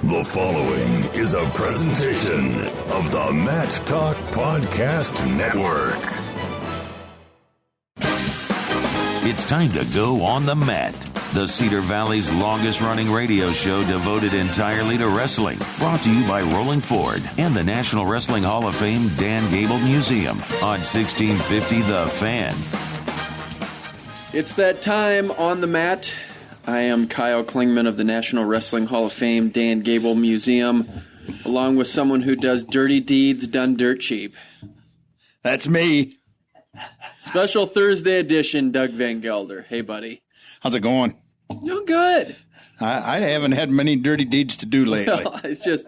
The following is a presentation of the Mat Talk Podcast Network. It's time to go on the mat. The Cedar Valley's longest-running radio show devoted entirely to wrestling. Brought to you by Rolling Ford and the National Wrestling Hall of Fame Dan Gable Museum on 1650 The Fan. It's that time on the mat. I am Kyle Klingman of the National Wrestling Hall of Fame Dan Gable Museum, along with someone who does dirty deeds done dirt cheap. That's me. Special Thursday edition, Doug Van Gelder. Hey, buddy. How's it going? Doing good. I haven't had many dirty deeds to do lately. Well, it's just,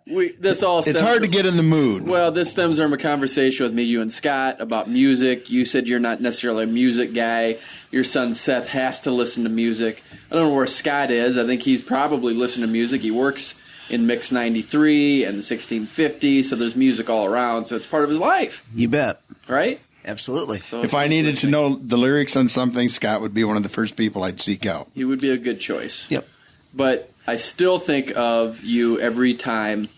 this all stems it's hard to get in the mood. Well, this stems from a conversation with me, you and Scott, about music. You said you're not necessarily a music guy. Your son Seth has to listen to music. I don't know where Scott is. I think he's probably listening to music. He works in Mix 93 and 1650, so there's music all around, so it's part of his life. You bet. Right? Absolutely. So if I needed to know the lyrics on something, Scott would be one of the first people I'd seek out. He would be a good choice. Yep. But I still think of you every time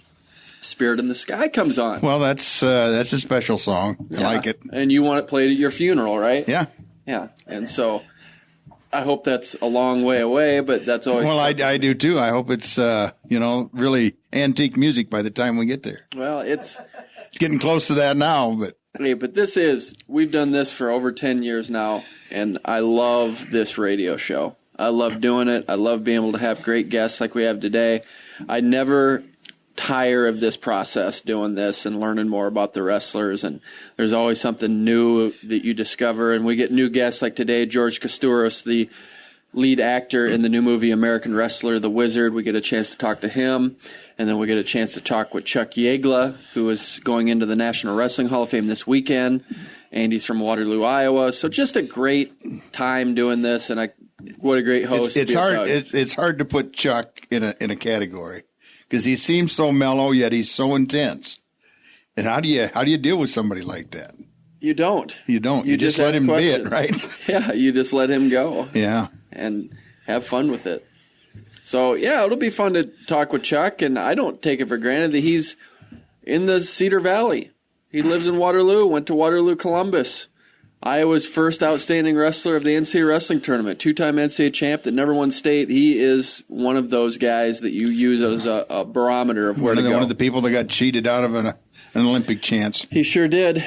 Spirit in the Sky comes on. Well, that's a special song. I like it. And you want it played at your funeral, right? Yeah. Yeah. And so I hope that's a long way away, but that's always... Well, I do too. I hope it's, really antique music by the time we get there. Well, it's getting close to that now, but... Hey, but we've done this for over 10 years now, and I love this radio show. I love doing it. I love being able to have great guests like we have today. I never tire of this process, doing this and learning more about the wrestlers, and there's always something new that you discover, and we get new guests like today, George Kosturos, the lead actor in the new movie American Wrestler, The Wizard. We get a chance to talk to him, and then we get a chance to talk with Chuck Yagla, who is going into the National Wrestling Hall of Fame this weekend, and he's from Waterloo, Iowa. So just a great time doing this, and what a great host. It's hard. It's hard to put Chuck in a category because he seems so mellow, yet he's so intense. And how do you deal with somebody like that? You don't. You don't. You just let him be it, right? Yeah, you just let him go. Yeah. And have fun with it. So, yeah, it'll be fun to talk with Chuck, and I don't take it for granted that he's in the Cedar Valley. He lives in Waterloo, went to Waterloo, Columbus. Iowa's first outstanding wrestler of the NCAA wrestling tournament, two-time NCAA champ that never won state. He is one of those guys that you use as a barometer of where to go. One of the people that got cheated out of an Olympic chance. He sure did.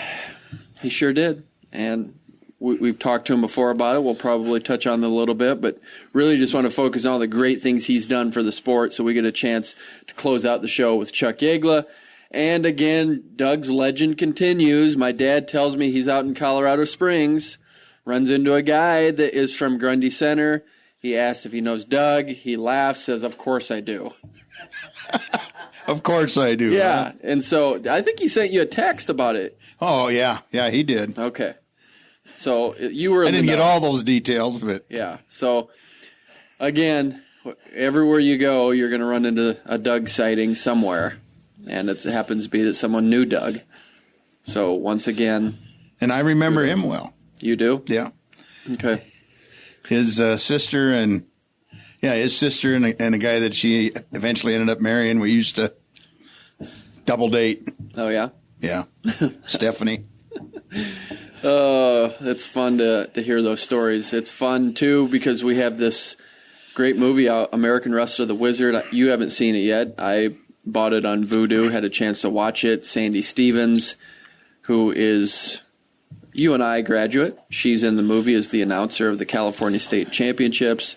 He sure did. And we've talked to him before about it. We'll probably touch on it a little bit, but really just want to focus on all the great things he's done for the sport, so we get a chance to close out the show with Chuck Yagla. And again, Doug's legend continues. My dad tells me he's out in Colorado Springs, runs into a guy that is from Grundy Center. He asks if he knows Doug. He laughs, says, "Of course I do." Of course I do. Yeah, huh? And so I think he sent you a text about it. Oh, yeah. Yeah, he did. Okay. So you were in I didn't the get know. all those details, but... Yeah. So, again, everywhere you go, you're going to run into a Doug sighting somewhere. And it happens to be that someone knew Doug. So, once again... And I remember him well. You do? Yeah. Okay. His sister and... Yeah, his sister and a guy that she eventually ended up marrying, we used to double date. Oh, yeah? Yeah. Stephanie. It's fun to hear those stories. It's fun, too, because we have this great movie out, American Wrestler, The Wizard. You haven't seen it yet. I bought it on Vudu, had a chance to watch it. Sandy Stevens, who is UNI graduate. She's in the movie as the announcer of the California State Championships.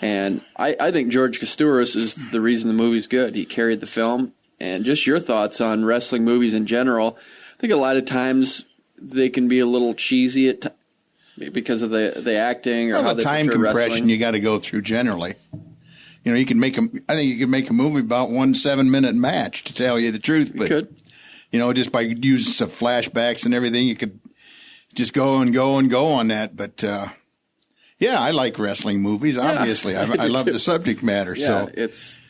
And I think George Kosturos is the reason the movie's good. He carried the film. And just your thoughts on wrestling movies in general. I think a lot of times they can be a little cheesy because of the acting or how they time portray compression wrestling. You got to go through generally. You know, I think you can make a movie about 1 7-minute match, to tell you the truth. But, you could. You know, just by use of flashbacks and everything, you could just go and go and go on that. But, yeah, I like wrestling movies, obviously. I love the subject matter. Yeah, so it's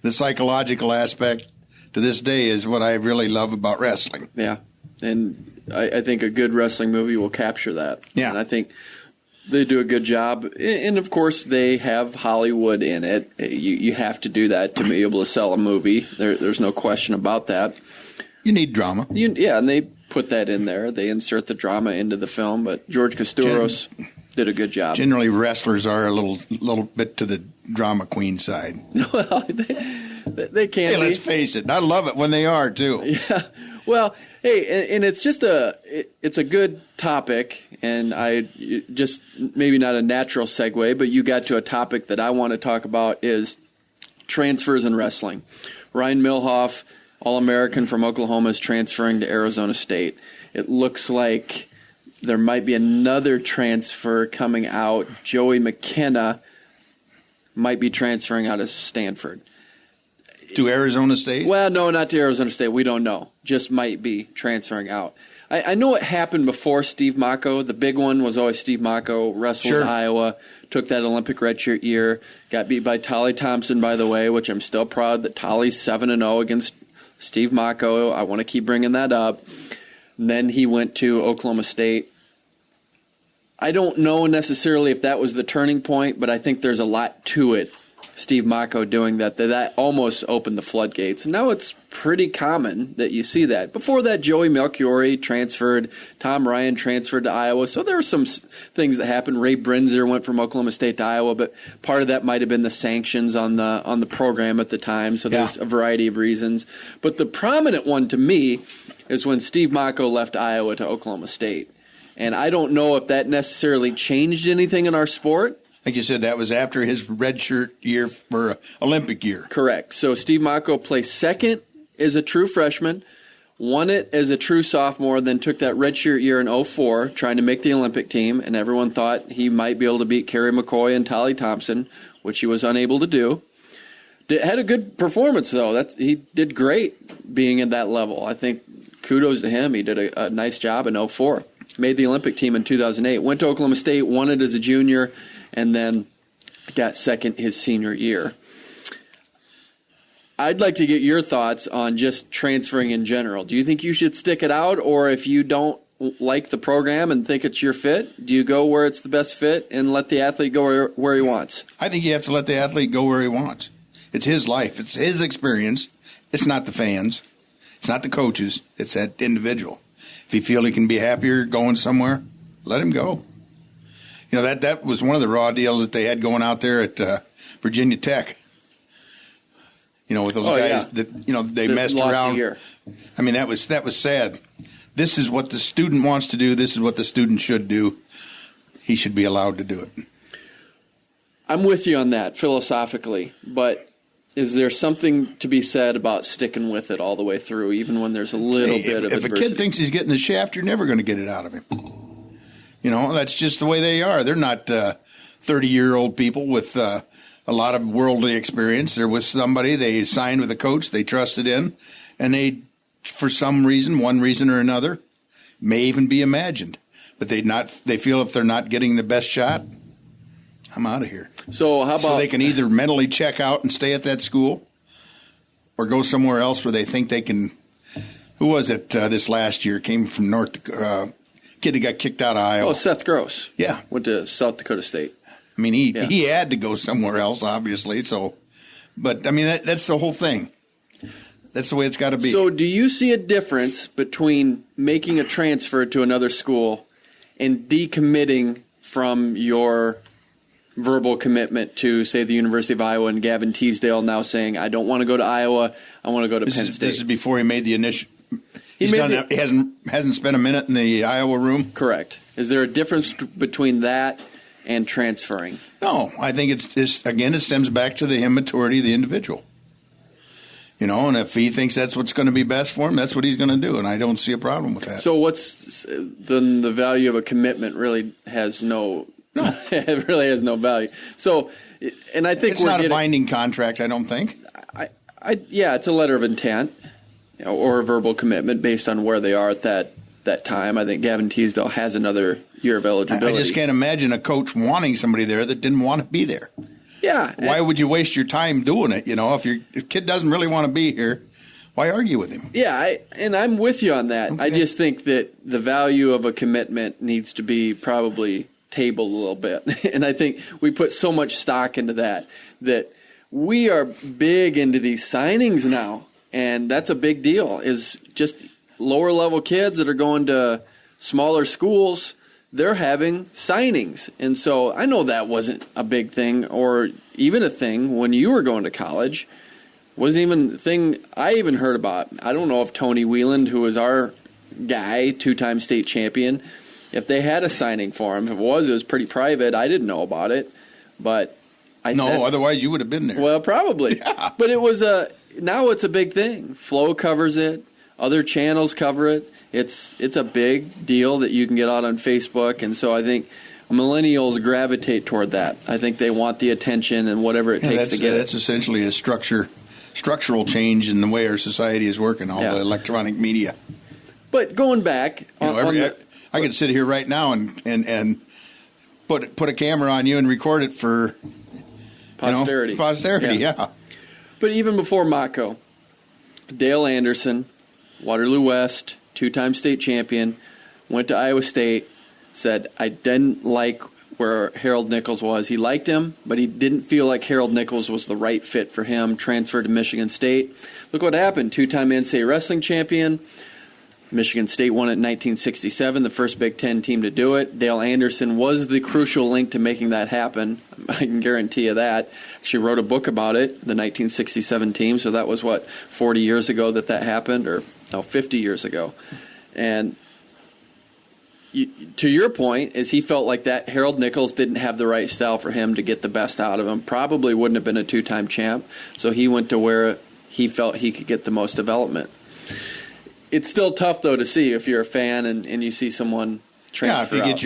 the psychological aspect to this day is what I really love about wrestling. Yeah, and I think a good wrestling movie will capture that. Yeah. And I think They do a good job. And, of course, they have Hollywood in it. You have to do that to be able to sell a movie. There's no question about that. You need drama. And they put that in there. They insert the drama into the film. But George Kosturos did a good job. Generally, wrestlers are a little bit to the drama queen side. Well, they can be. Let's face it. I love it when they are, too. Yeah. Well, hey, and it's just it's a good topic, and I just maybe not a natural segue, but you got to a topic that I want to talk about is transfers in wrestling. Ryan Milhoff, All-American from Oklahoma, is transferring to Arizona State. It looks like there might be another transfer coming out. Joey McKenna might be transferring out of Stanford. To Arizona State? Well, no, not to Arizona State. We don't know. Just might be transferring out. I know it happened before Steve Mocco. The big one was always Steve Mocco, wrestled in Iowa, took that Olympic redshirt year, got beat by Tolly Thompson, by the way, which I'm still proud that Tolly's 7-0 against Steve Mocco. I want to keep bringing that up. And then he went to Oklahoma State. I don't know necessarily if that was the turning point, but I think there's a lot to it. Steve Mocco doing that almost opened the floodgates. And now it's pretty common that you see that. Before that, Joey Melchiori transferred, Tom Ryan transferred to Iowa. So there were some things that happened. Ray Brinzer went from Oklahoma State to Iowa, but part of that might have been the sanctions on the program at the time. So there's a variety of reasons. But the prominent one to me is when Steve Mocco left Iowa to Oklahoma State. And I don't know if that necessarily changed anything in our sport. Like you said, that was after his redshirt year for Olympic year. Correct. So Steve Mocco placed second as a true freshman, won it as a true sophomore, then took that redshirt year in 2004, trying to make the Olympic team, and everyone thought he might be able to beat Kerry McCoy and Tolly Thompson, which he was unable to do. Had a good performance, though. He did great being at that level. I think kudos to him. He did a nice job in 2004. Made the Olympic team in 2008. Went to Oklahoma State, won it as a junior, and then got second his senior year. I'd like to get your thoughts on just transferring in general. Do you think you should stick it out, or if you don't like the program and think it's your fit, do you go where it's the best fit and let the athlete go where he wants? I think you have to let the athlete go where he wants. It's his life. It's his experience. It's not the fans. It's not the coaches. It's that individual. If he feels he can be happier going somewhere, let him go. You know, that was one of the raw deals that they had going out there at Virginia Tech. You know, with those guys that, you know, they messed around. I mean, that was sad. This is what the student wants to do. This is what the student should do. He should be allowed to do it. I'm with you on that philosophically, but is there something to be said about sticking with it all the way through, even when there's a little bit of adversity? If a kid thinks he's getting the shaft, you're never going to get it out of him. You know, that's just the way they are. They're not 30-year-old people with a lot of worldly experience. They're with somebody. They signed with a coach they trusted in, and they, for some reason, one reason or another, may even be imagined. But they feel if they're not getting the best shot, I'm out of here. So how about... So they can either mentally check out and stay at that school or go somewhere else where they think they can... Who was it this last year? Came from North Dakota... kid that got kicked out of Iowa. Oh, Seth Gross. Yeah. Went to South Dakota State. I mean, he had to go somewhere else, obviously. So, but, I mean, that's the whole thing. That's the way it's got to be. So do you see a difference between making a transfer to another school and decommitting from your verbal commitment to, say, the University of Iowa, and Gavin Teasdale now saying, I don't want to go to Iowa, I want to go to Penn State? This is before he made the initial... He hasn't spent a minute in the Iowa room? Correct. Is there a difference between that and transferring? No. I think it's just, again, it stems back to the immaturity of the individual. You know, and if he thinks that's what's going to be best for him, that's what he's going to do, and I don't see a problem with that. So then the value of a commitment really has no it really has no value. So, and I think it's not a binding contract, I don't think. Yeah, it's a letter of intent. Or a verbal commitment based on where they are at that time. I think Gavin Teasdale has another year of eligibility. I just can't imagine a coach wanting somebody there that didn't want to be there. Yeah. Why would you waste your time doing it? You know, if your kid doesn't really want to be here, why argue with him? Yeah, and I'm with you on that. Okay. I just think that the value of a commitment needs to be probably table a little bit. And I think we put so much stock into that we are big into these signings now. And that's a big deal, is just lower level kids that are going to smaller schools, they're having signings. And so I know that wasn't a big thing or even a thing when you were going to college. Wasn't even a thing I even heard about. I don't know if Tony Wieland, who was our guy, 2-time state champion, if they had a signing for him. If it was pretty private. I didn't know about it. But otherwise you would have been there. Well, probably. Yeah. But it was now it's a big thing. Flo covers it. Other channels cover it. It's a big deal that you can get out on Facebook. And so I think millennials gravitate toward that. I think they want the attention and whatever it takes to get it. That's essentially a structural change in the way our society is working, all the electronic media. But going back, I could sit here right now and put a camera on you and record it for posterity. Posterity, yeah. But even before Mako, Dale Anderson, Waterloo West, 2-time state champion, went to Iowa State, said, I didn't like where Harold Nichols was. He liked him, but he didn't feel like Harold Nichols was the right fit for him, transferred to Michigan State. Look what happened. 2-time NCAA wrestling champion. Michigan State won it in 1967, the first Big Ten team to do it. Dale Anderson was the crucial link to making that happen. I can guarantee you that. She wrote a book about it, the 1967 team, so that was, 40 years ago that happened, or 50 years ago. And to your point, is he felt like that Harold Nichols didn't have the right style for him to get the best out of him. Probably wouldn't have been a 2-time champ, so he went to where he felt he could get the most development. It's still tough, though, to see if you're a fan and you see someone transfer out.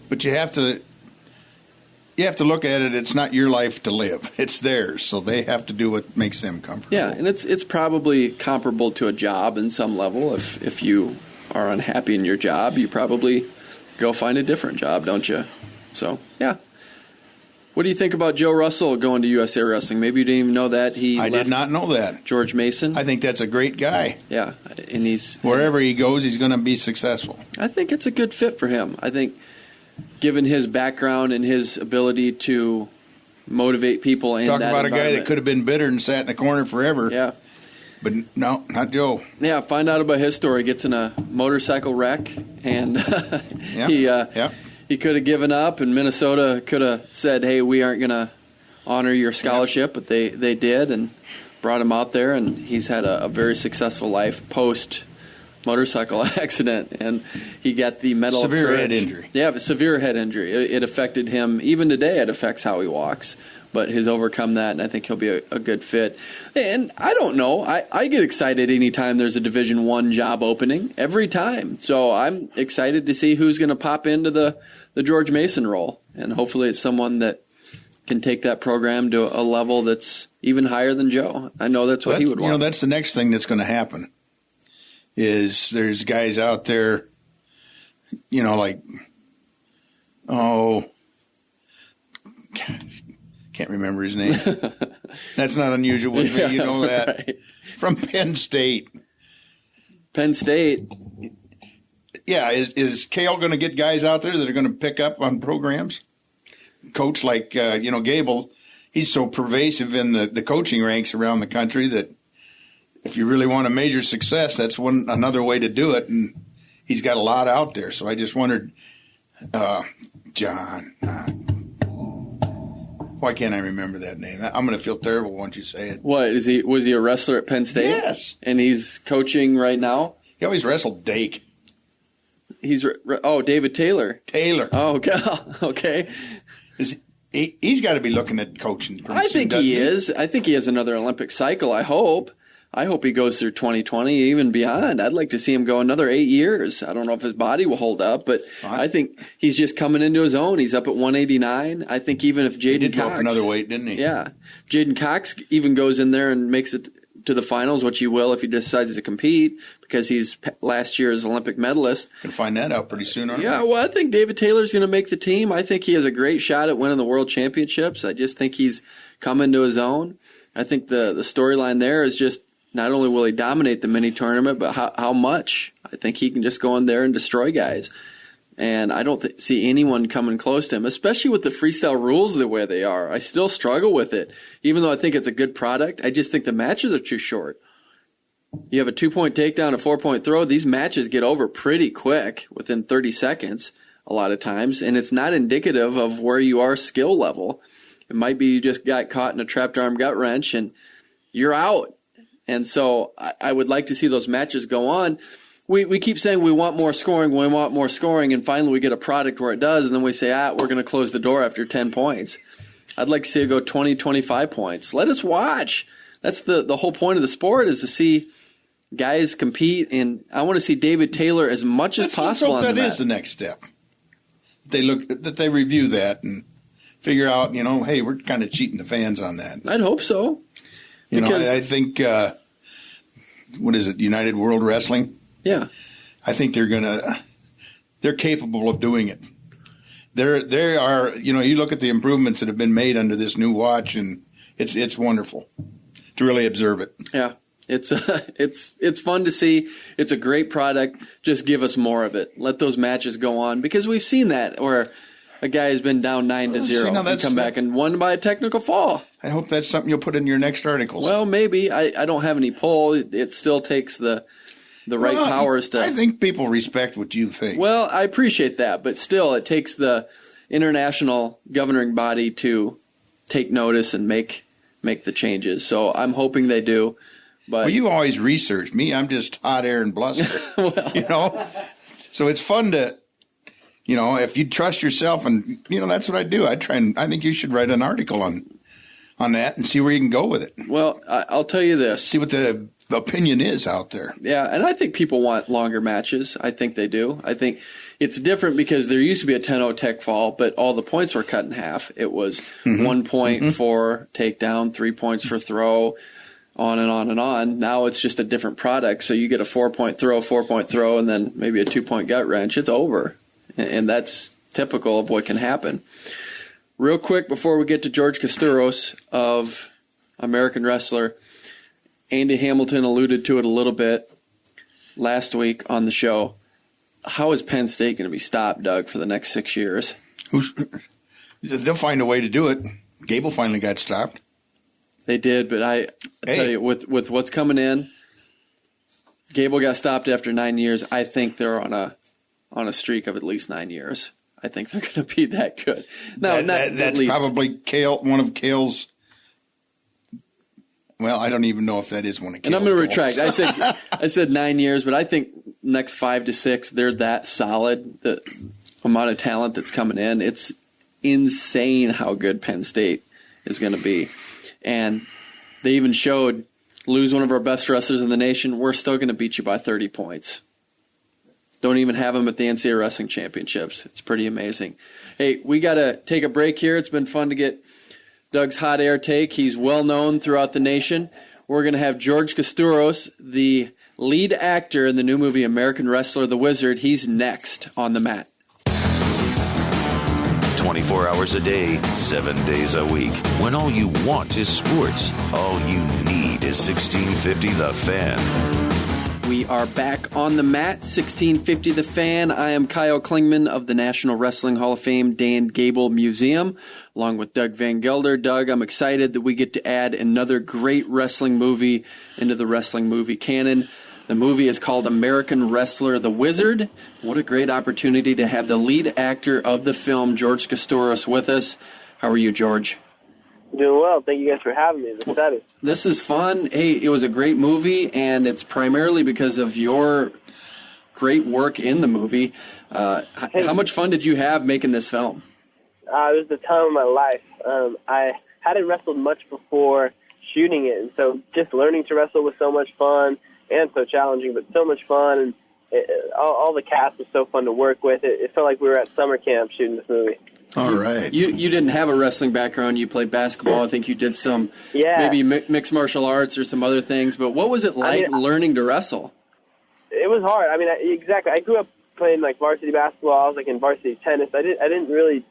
But you have to look at it. It's not your life to live; it's theirs. So they have to do what makes them comfortable. Yeah, and it's probably comparable to a job in some level. If you are unhappy in your job, you probably go find a different job, don't you? So yeah. What do you think about Joe Russell going to USA Wrestling? Maybe you didn't even know that. I did not know that. George Mason. I think that's a great guy. Yeah, and wherever he goes, he's going to be successful. I think it's a good fit for him. I think, given his background and his ability to motivate people in that environment. Talk about a guy that could have been bitter and sat in the corner forever. Yeah. But no, not Joe. Yeah, find out about his story. Gets in a motorcycle wreck, and he could have given up, and Minnesota could have said, hey, we aren't going to honor your scholarship, but they did and brought him out there, and he's had a very successful life post-motorcycle accident, and he got the Medal of Courage. Severe head injury. Yeah, severe head injury. It affected him. Even today it affects how he walks, but he's overcome that, and I think he'll be a good fit. And I don't know. I get excited anytime there's a Division I job opening, every time. So I'm excited to see who's going to pop into the George Mason role, and hopefully it's someone that can take that program to a level that's even higher than Joe. I know that's what he would want. That's the next thing that's going to happen is there's guys out there, can't remember his name. That's not unusual with me. You know that. Right. From Penn State. Penn State. Yeah, is Cale going to get guys out there that are going to pick up on programs? Coach like, Gable, he's so pervasive in the coaching ranks around the country that if you really want to measure success, that's another way to do it, and he's got a lot out there. So I just wondered, John, why can't I remember that name? I'm going to feel terrible once you say it. What, was he a wrestler at Penn State? Yes. And he's coaching right now? He always wrestled Dake. David Taylor. Oh, God. Okay. He's got to be looking at coaching. I think he is. I think he has another Olympic cycle, I hope. I hope he goes through 2020, even beyond. I'd like to see him go another 8 years. I don't know if his body will hold up, but I think he's just coming into his own. He's up at 189. I think even if Jaden Cox... He did go up another weight, didn't he? Yeah. Jaden Cox even goes in there and makes it to the finals, which he will if he decides to compete, because he's last year's Olympic medalist. Can find that out pretty soon, aren't we? Yeah, well, I think David Taylor's going to make the team. I think he has a great shot at winning the World Championships. I just think he's coming to his own. I think the storyline there is just not only will he dominate the mini tournament, but how much. I think he can just go in there and destroy guys. And I don't see anyone coming close to him, especially with the freestyle rules the way they are. I still struggle with it. Even though I think it's a good product, I just think the matches are too short. You have a 2-point takedown, a 4-point throw. These matches get over pretty quick, within 30 seconds a lot of times, and it's not indicative of where you are skill level. It might be you just got caught in a trapped arm gut wrench and you're out. And so I would like to see those matches go on. We keep saying we want more scoring, and finally we get a product where it does, and then we say, we're going to close the door after 10 points. I'd like to see it go 20, 25 points. Let us watch. That's the whole point of the sport, is to see guys compete, and I want to see David Taylor as much as possible on the mat. That is the next step. They review that and figure out, hey, we're kind of cheating the fans on that. I'd hope so. I think, what is it, United World Wrestling? Yeah. I think they're capable of doing it. They are, you look at the improvements that have been made under this new watch, and it's wonderful to really observe it. Yeah. It's fun to see. It's a great product. Just give us more of it. Let those matches go on, because we've seen that where a guy has been down 9-0 and come back and won by a technical fall. I hope that's something you'll put in your next articles. Well, maybe. I don't have any pull. It still takes the right powers to. I think people respect what you think. Well, I appreciate that, but still, it takes the international governing body to take notice and make the changes. So I'm hoping they do. But you always research me. I'm just hot air and bluster. So it's fun to, if you trust yourself, and that's what I do. I think you should write an article on that and see where you can go with it. Well, I'll tell you this. See what the opinion is out there. Yeah, and I think people want longer matches. I think they do. I think it's different because there used to be a 10-0 tech fall, but all the points were cut in half. It was 1 point for takedown, 3 points for throw, on and on and on. Now it's just a different product. So you get a 4-point throw, 4-point throw, and then maybe a 2-point gut wrench. It's over. And that's typical of what can happen. Real quick before we get to George Kosturos of American Wrestler, Andy Hamilton alluded to it a little bit last week on the show. How is Penn State going to be stopped, Doug, for the next 6 years? They'll find a way to do it. Gable finally got stopped. They did, but I tell you, with what's coming in, Gable got stopped after 9 years. I think they're on a streak of at least 9 years. I think they're going to be that good. No, that's probably one of Cale's. Well, I don't even know if that is one of Cale's. And I'm going to goals. retract. I said 9 years, but I think next 5 to 6, they're that solid. The amount of talent that's coming in, it's insane how good Penn State is going to be. And they even showed, lose one of our best wrestlers in the nation, we're still going to beat you by 30 points. Don't even have them at the NCAA Wrestling Championships. It's pretty amazing. Hey, we got to take a break here. It's been fun to get Doug's hot air take. He's well known throughout the nation. We're going to have George Kosturos, the lead actor in the new movie American Wrestler, The Wizard. He's next on the mat. 24 hours a day, 7 days a week. When all you want is sports, all you need is 1650 The Fan. We are back on the mat, 1650 The Fan. I am Kyle Klingman of the National Wrestling Hall of Fame Dan Gable Museum, along with Doug Van Gelder. Doug, I'm excited that we get to add another great wrestling movie into the wrestling movie canon. The movie is called American Wrestler, The Wizard. What a great opportunity to have the lead actor of the film, George Kosturos, with us. How are you, George? Doing well. Thank you guys for having me. I'm excited. This is fun. Hey, it was a great movie, and it's primarily because of your great work in the movie. How much fun did you have making this film? It was the time of my life. I hadn't wrestled much before shooting it, and so just learning to wrestle was so much fun. And so challenging, but so much fun, and all the cast was so fun to work with. It felt like we were at summer camp shooting this movie. All right. You didn't have a wrestling background. You played basketball. I think you did some maybe mixed martial arts or some other things. But what was it like learning to wrestle? It was hard. I mean, exactly. I grew up playing like varsity basketball. I was like in varsity tennis. I didn't really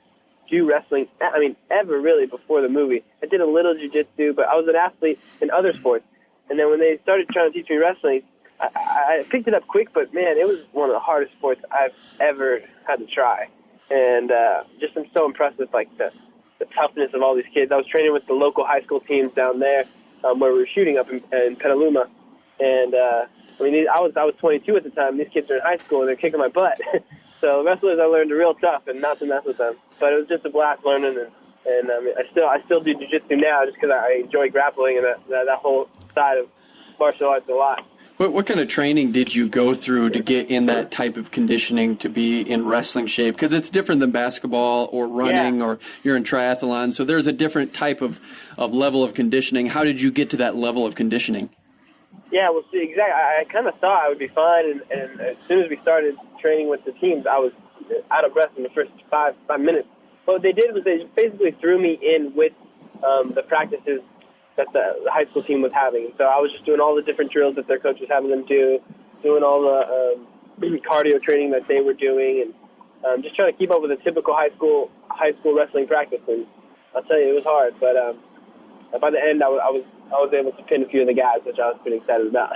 do wrestling. I mean, ever really before the movie. I did a little jiu-jitsu, but I was an athlete in other sports. And then when they started trying to teach me wrestling, I picked it up quick, but man, it was one of the hardest sports I've ever had to try. And just I'm so impressed with like the toughness of all these kids. I was training with the local high school teams down there where we were shooting up in Petaluma. And I was 22 at the time. These kids are in high school and they're kicking my butt. So wrestlers I learned are real tough and not to mess with them. But it was just a blast learning, and I mean, I still do jiu-jitsu now just because I enjoy grappling and that whole side of martial arts a lot. What kind of training did you go through to get in that type of conditioning to be in wrestling shape? Because it's different than basketball or running or you're in triathlon. So there's a different type of level of conditioning. How did you get to that level of conditioning? Yeah, well, see, exactly. I kind of thought I would be fine, and as soon as we started training with the teams, I was out of breath in the first five minutes. What they did was they basically threw me in with the practices that the high school team was having. So I was just doing all the different drills that their coach was having them do, doing all the cardio training that they were doing, and just trying to keep up with a typical high school wrestling practice. And I'll tell you, it was hard, but by the end, I was able to pin a few of the guys, which I was pretty excited about.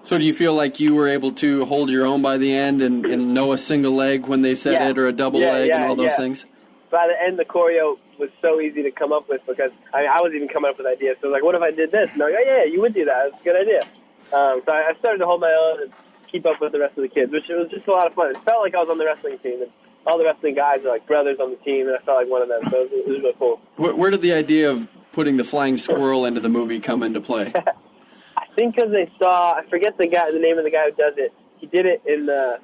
So do you feel like you were able to hold your own by the end and know a single leg when they said it or a double leg and all those things? By the end, the choreo was so easy to come up with because I was even coming up with ideas. So like, what if I did this? And I was like, yeah, you would do that. That's a good idea. So I started to hold my own and keep up with the rest of the kids, which was just a lot of fun. It felt like I was on the wrestling team, and all the wrestling guys are like brothers on the team, and I felt like one of them. So it was really cool. Where did the idea of putting the flying squirrel into the movie come into play? I think because they saw, I forget the name of the guy who does it. He did it in the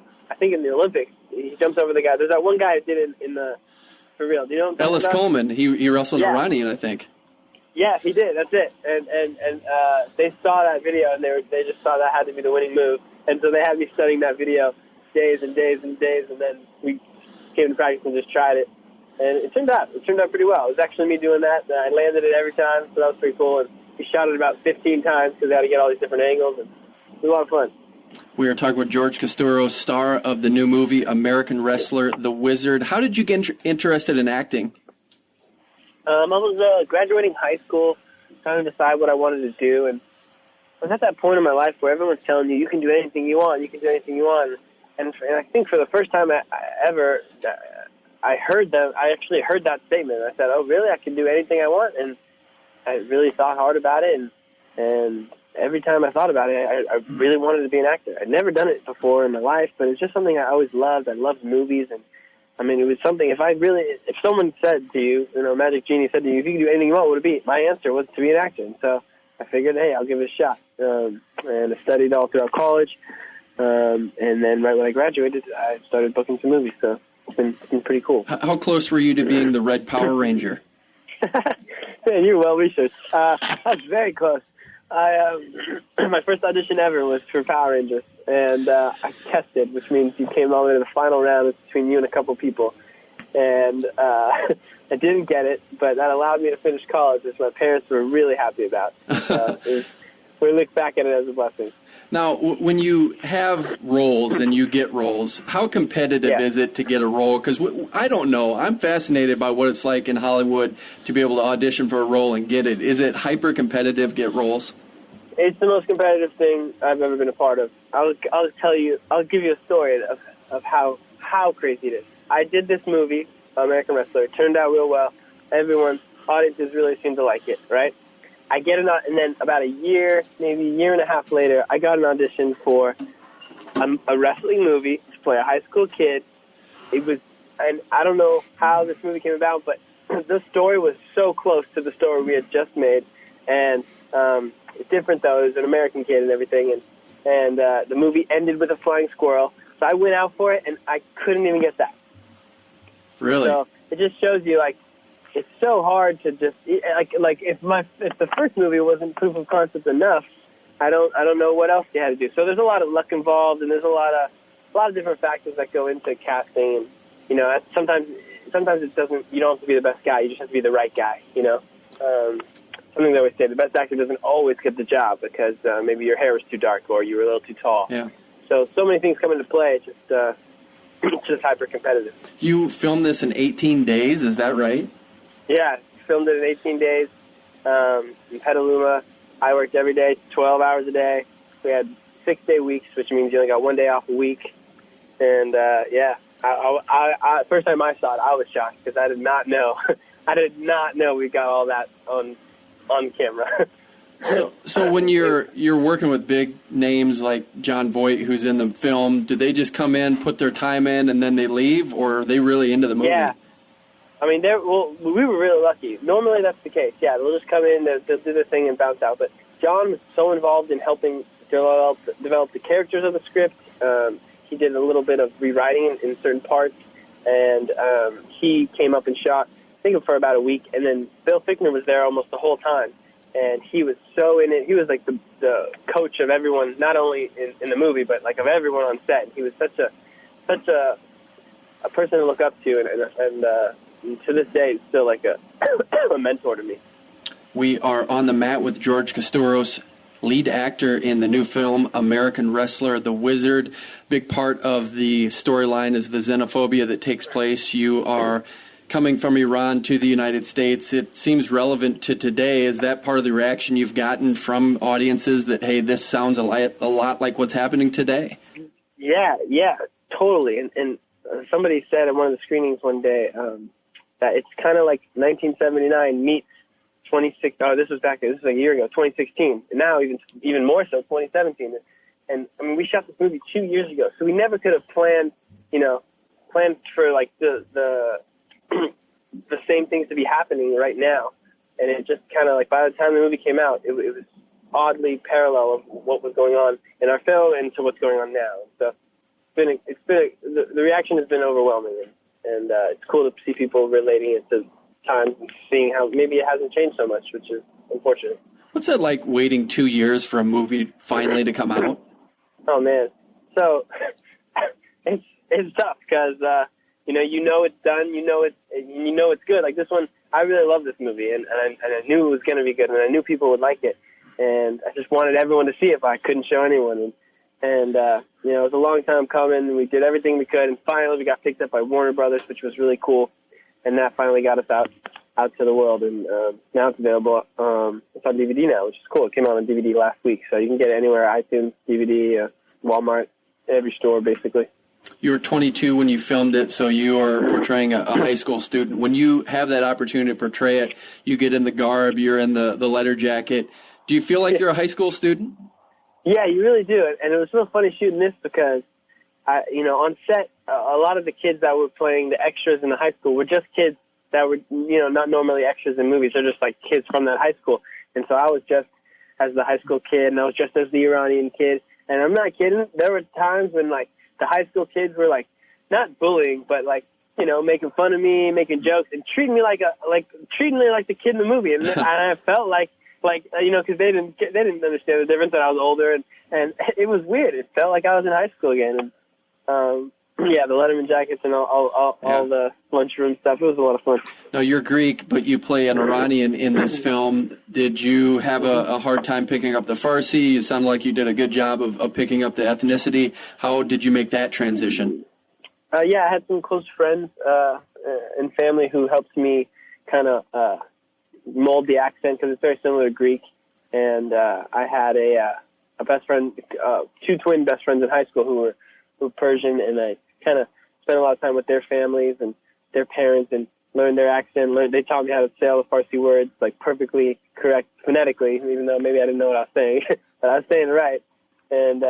Olympics. He jumps over the guy. There's that one guy who did it in the, for real. Do you know what I'm talking Ellis about? Coleman. He wrestled Iranian, I think. Yeah, he did. That's it. And they saw that video, and they just saw that had to be the winning move. And so they had me studying that video days and days and days, and then we came to practice and just tried it. And it turned out pretty well. It was actually me doing that. I landed it every time, so that was pretty cool. And we shot it about 15 times because I had to get all these different angles, and it was a lot of fun. We are talking with George Kosturos, star of the new movie American Wrestler, The Wizard. How did you get interested in acting? I was graduating high school, trying to decide what I wanted to do, and I was at that point in my life where everyone's telling you can do anything you want, you can do anything you want. And I think for the first time ever, I actually heard that statement. I said, oh, really? I can do anything I want? And I really thought hard about it, and every time I thought about it, I really wanted to be an actor. I'd never done it before in my life, but it's just something I always loved. I loved movies, and I mean, it was something, if someone said to you, Magic Genie said to you, if you could do anything you want, what would it be? My answer was to be an actor. And so I figured, hey, I'll give it a shot. And I studied all throughout college. And then right when I graduated, I started booking some movies. So it's been pretty cool. How close were you to being the Red Power Ranger? Man, you're well researched. I was very close. My first audition ever was for Power Rangers, and I tested, which means you came all the way to the final round. It's between you and a couple people, and I didn't get it, but that allowed me to finish college, which my parents were really happy about. We look back at it as a blessing. Now, when you have roles and you get roles, how competitive is it to get a role? Because I don't know. I'm fascinated by what it's like in Hollywood to be able to audition for a role and get it. Is it hyper-competitive, get roles? It's the most competitive thing I've ever been a part of. I'll give you a story of how crazy it is. I did this movie, American Wrestler. It turned out real well. Audiences really seemed to like it, right? I get an and then about a year, maybe a year and a half later, I got an audition for a wrestling movie to play a high school kid. And I don't know how this movie came about, but the story was so close to the story we had just made, and it's different though. It was an American kid and everything, and the movie ended with a flying squirrel. So I went out for it, and I couldn't even get that. Really? So it just shows you, like, it's so hard to just like if the first movie wasn't proof of concept enough, I don't know what else you had to do. So there's a lot of luck involved, and there's a lot of different factors that go into casting. And sometimes it doesn't. You don't have to be the best guy. You just have to be the right guy. Something they always say: the best actor doesn't always get the job because maybe your hair was too dark or you were a little too tall. Yeah. So many things come into play. It's just hyper competitive. You filmed this in 18 days. Is that right? Yeah, filmed it in 18 days in Petaluma. I worked every day, 12 hours a day. We had 6-day weeks, which means you only got 1 day off a week. And, I first time I saw it, I was shocked because I did not know. I did not know we got all that on camera. So when you're working with big names like John Voight, who's in the film, do they just come in, put their time in, and then they leave, or are they really into the movie? Yeah. I mean, we were really lucky. Normally that's the case. Yeah, they'll just come in, they'll do their thing and bounce out. But John was so involved in helping develop the characters of the script. He did a little bit of rewriting in certain parts, and he came up and shot, I think, for about a week. And then Bill Fichtner was there almost the whole time, and he was so in it. He was like the coach of everyone, not only in the movie, but like of everyone on set. And he was such a person to look up to, and to this day, it's still like a mentor to me. We are on the mat with George Kosturos, lead actor in the new film American Wrestler, The Wizard. Big part of the storyline is the xenophobia that takes place. You are coming from Iran to the United States. It seems relevant to today. Is that part of the reaction you've gotten from audiences that, hey, this sounds a lot like what's happening today? Yeah, totally. And somebody said at one of the screenings one day that it's kind of like 1979 meets 26. Oh, this was a year ago, 2016, and now even more so, 2017. And I mean, we shot this movie 2 years ago, so we never could have planned for like the same things to be happening right now. And it just kind of like by the time the movie came out, it was oddly parallel of what was going on in our film and to what's going on now. So the reaction has been overwhelming, and it's cool to see people relating it to times and seeing how maybe it hasn't changed so much, which is unfortunate. What's that like, waiting 2 years for a movie finally to come out? Oh man, so it's tough because you know it's done, you know it's good. Like this one, I really love this movie, and I knew it was going to be good, and I knew people would like it, and I just wanted everyone to see it, but I couldn't show anyone. And it was a long time coming. We did everything we could, and finally we got picked up by Warner Brothers, which was really cool. And that finally got us out to the world, and now it's available. It's on DVD now, which is cool. It came out on DVD last week, so you can get it anywhere: iTunes, DVD, Walmart, every store, basically. You were 22 when you filmed it, so you are portraying a high school student. When you have that opportunity to portray it, you get in the garb, you're in the letter jacket. Do you feel like you're a high school student? Yeah, you really do. And it was real funny shooting this because, on set, a lot of the kids that were playing the extras in the high school were just kids that were, not normally extras in movies. They're just like kids from that high school. And so I was just as the high school kid, and I was just as the Iranian kid. And I'm not kidding. There were times when, like, the high school kids were, like, not bullying, but, like, making fun of me, making jokes, and treating me like the kid in the movie. And I felt like because they didn't understand the difference that I was older, and it was weird. It felt like I was in high school again. And, the Letterman jackets and all the lunchroom stuff. It was a lot of fun. Now, you're Greek, but you play an Iranian in this film. Did you have a hard time picking up the Farsi? You sound like you did a good job of picking up the ethnicity. How did you make that transition? I had some close friends and family who helped me kind of mold the accent because it's very similar to Greek. And I had a best friend, two twin best friends in high school who were Persian, and I kind of spent a lot of time with their families and their parents and learned their accent. They taught me how to say all the Farsi words like perfectly correct phonetically, even though maybe I didn't know what I was saying, but I was saying it right. And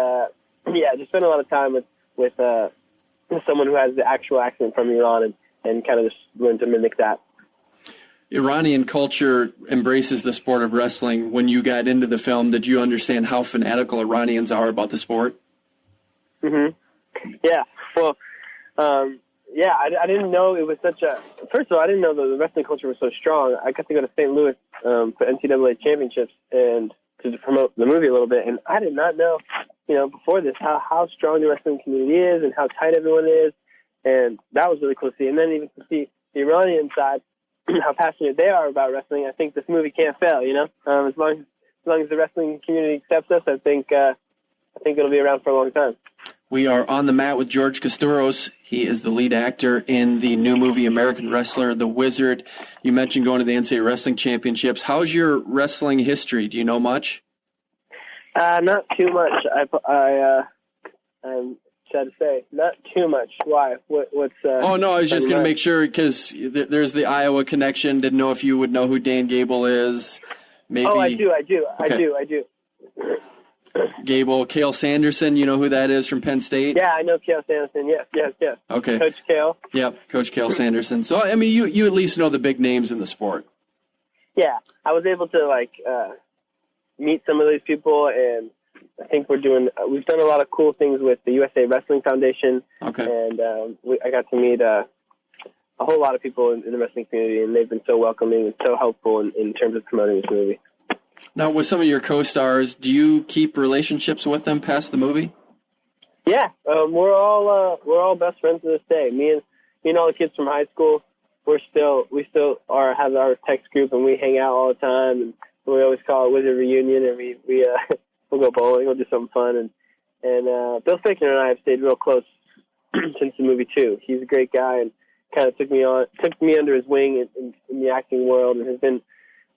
just spent a lot of time with someone who has the actual accent from Iran and kind of just learned to mimic that. Iranian culture embraces the sport of wrestling. When you got into the film, did you understand how fanatical Iranians are about the sport? Mm-hmm. Yeah. Well, I didn't know it was such a... First of all, I didn't know the wrestling culture was so strong. I got to go to St. Louis for NCAA championships and to promote the movie a little bit, and I did not know, before this, how strong the wrestling community is and how tight everyone is, and that was really cool to see. And then even to see the Iranian side, how passionate they are about wrestling, I think this movie can't fail, As long as the wrestling community accepts us, I think it'll be around for a long time. We are on the mat with George Kosturos. He is the lead actor in the new movie American Wrestler, The Wizard. You mentioned going to the NCAA Wrestling Championships. How's your wrestling history? Do you know much? Not too much. I'm sad to say, not too much. Why? What's? Oh no, I was just going to make sure because there's the Iowa connection. Didn't know if you would know who Dan Gable is. Maybe. Oh, I do. Okay. I do. Gable, Cale Sanderson. You know who that is from Penn State? Yeah, I know Cale Sanderson. Yes. Okay. Coach Cale. Yep, Coach Cale Sanderson. So I mean, you at least know the big names in the sport. Yeah, I was able to meet some of these people, and I think we've done a lot of cool things with the USA Wrestling Foundation. Okay. And I got to meet a whole lot of people in the wrestling community, and they've been so welcoming and so helpful in terms of promoting this movie. Now, with some of your co-stars, do you keep relationships with them past the movie? Yeah, we're all best friends to this day. Me and all the kids from high school, we still have our text group, and we hang out all the time, and we always call it Wizard Reunion, and we'll go bowling, we'll do something fun, and Bill Fickner and I have stayed real close since the movie too. He's a great guy, and kind of took me under his wing in the acting world, and has been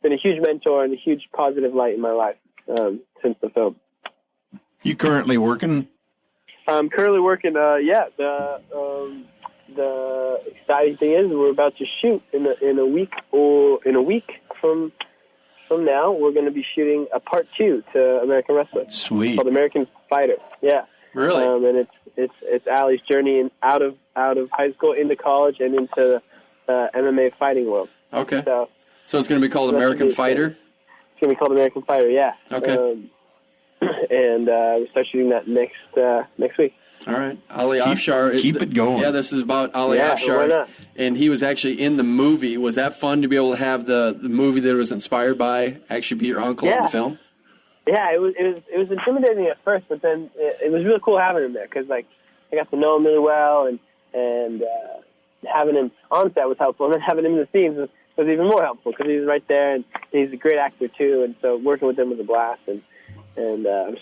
a huge mentor and a huge positive light in my life since the film. You currently working? I'm currently working. The exciting thing is we're about to shoot in a week from now. We're going to be shooting a part 2 to American Wrestler. Sweet. Called American Fighter. Yeah. Really? And it's Allie's journey out of high school into college and into the MMA fighting world. Okay. So it's going to be called American Fighter? It's going to be called American Fighter, yeah. Okay. And we start shooting that next week. All right. Ali Afshar. Keep it going. Yeah, this is about Ali Afshar. Why not? And he was actually in the movie. Was that fun to be able to have the movie that it was inspired by actually be your uncle in the film? Yeah, it was intimidating at first, but then it was really cool having him there because I got to know him really well, and having him on set was helpful, and then having him in the scenes was even more helpful because he was right there, and he's a great actor too, and so working with him was a blast, and I'm